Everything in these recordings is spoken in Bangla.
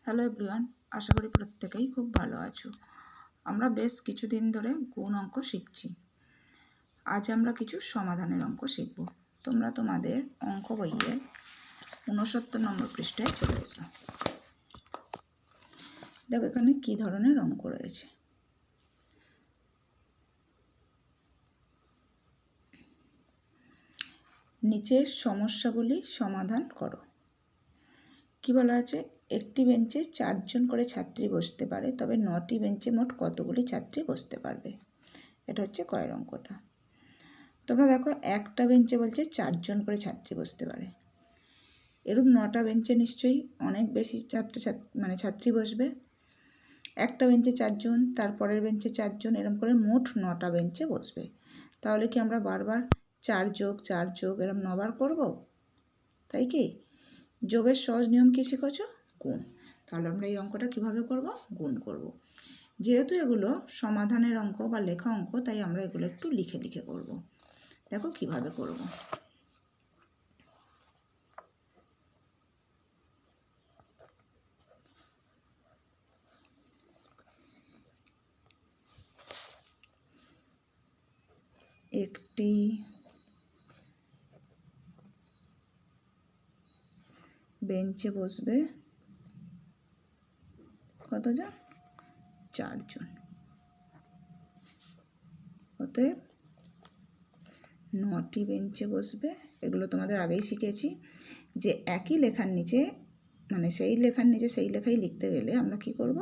হ্যালো এভরিওয়ান, আশা করি প্রত্যেকেই খুব ভালো আছো। আমরা বেশ কিছুদিন ধরে গুণ অঙ্ক শিখছি। আজ আমরা কিছু সমাধানের অঙ্ক শিখব। তোমরা তোমাদের অঙ্ক বইয়ে 69 নম্বর পৃষ্ঠায় চলে এসো। দেখো এখানে কী ধরনের অঙ্ক রয়েছে। নিচের সমস্যাগুলি সমাধান করো। কি বলা আছে? একটি বেঞ্চে 4 জন করে ছাত্রী বসতে পারে, তবে 9টি বেঞ্চে মোট কতগুলি ছাত্রী বসতে পারবে? এটা হচ্ছে কয়ের অঙ্কটা। তোমরা দেখো একটা বেঞ্চে বলছে 4 জন করে ছাত্রী বসতে পারে। এরূপ 9টা বেঞ্চে নিশ্চয়ই অনেক বেশি ছাত্রী বসবে। একটা বেঞ্চে 4 জন, তারপরের বেঞ্চে 4 জন, এরকম করে মোট 9টা বেঞ্চে বসবে। তাহলে কি আমরা বারবার 4 যোগ 4 যোগ এরকম 9 বার করব? তাই কি? যোগের সহজ নিয়ম কী শিখেছ? গুণ। তাহলে আমরা এই অঙ্কটা কিভাবে করব? গুণ করব। যেহেতু এগুলো সমাধানের অঙ্ক বা লেখা অঙ্ক, তাই আমরা এগুলো একটু লিখে লিখে করব। দেখো কিভাবে করব। একটি বেঞ্চে বসবে কতজন? 4 জন। অতএব 9টি বেঞ্চে বসবে। এগুলো তোমাদের আগেই শিখেছি যে একই লেখার নিচে সেই লেখার নিচে সেই লেখাই লিখতে গেলে আমরা কি করব?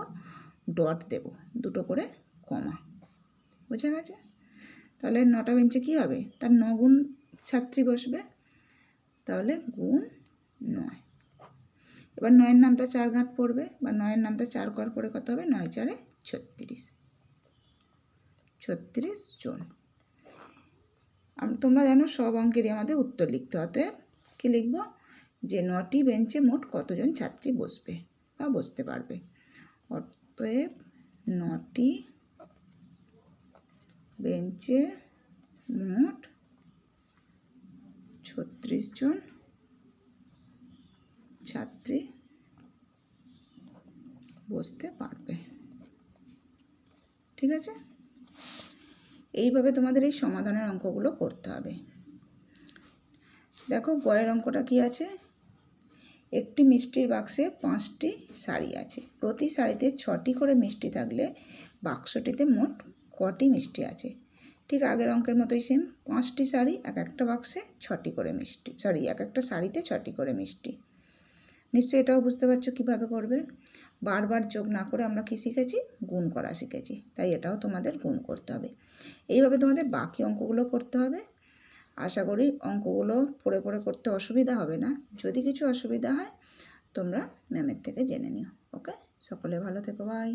ডট দেব, দুটো করে কমা। বোঝা গেছে? তাহলে 9টা বেঞ্চে কী হবে? তার 9 গুণ ছাত্রী বসবে, তাহলে গুণ 9। এবার 9-এর নামটা 4 ঘাট পড়বে, বা 9-এর নামটা 4 ঘর পড়ে কত হবে? 9 4 36। 36 জন। তোমরা জানো সব অঙ্কেরই আমাদের উত্তর লিখতে হতে। কি লিখব? যে 9টি বেঞ্চে মোট কতজন ছাত্রী বসবে বা বসতে পারবে। অতএব 9টি বেঞ্চে মোট 36 জন ছাত্রী বসতে পারবে। ঠিক আছে? এইভাবে তোমাদের এই সমাধানের অঙ্কগুলো করতে হবে। দেখো গয়ের অঙ্কটা কি আছে? একটি মিষ্টির বাক্সে 5টি শাড়ি আছে। প্রতি শাড়িতে 6টি করে মিষ্টি থাকলে বাক্সটিতে মোট কটি মিষ্টি আছে? ঠিক আগের অঙ্কের মতোই সেম। 5টি শাড়ি, এক একটা বাক্সে 6টি করে মিষ্টি, এক একটা শাড়িতে 6টি করে মিষ্টি। নিশ্চয়ই এটাও বুঝতে পারছো কীভাবে করবে। বারবার যোগ না করে আমরা কি শিখেছি? গুণ করা শিখেছি। তাই এটাও তোমাদের গুণ করতে হবে। এইভাবে তোমাদের বাকি অঙ্কগুলো করতে হবে। আশা করি অঙ্কগুলো পড়ে পড়ে করতে অসুবিধা হবে না। যদি কিছু অসুবিধা হয় তোমরা ম্যামের থেকে জেনে নিও। ওকে, সকলে ভালো থেকো, বাই।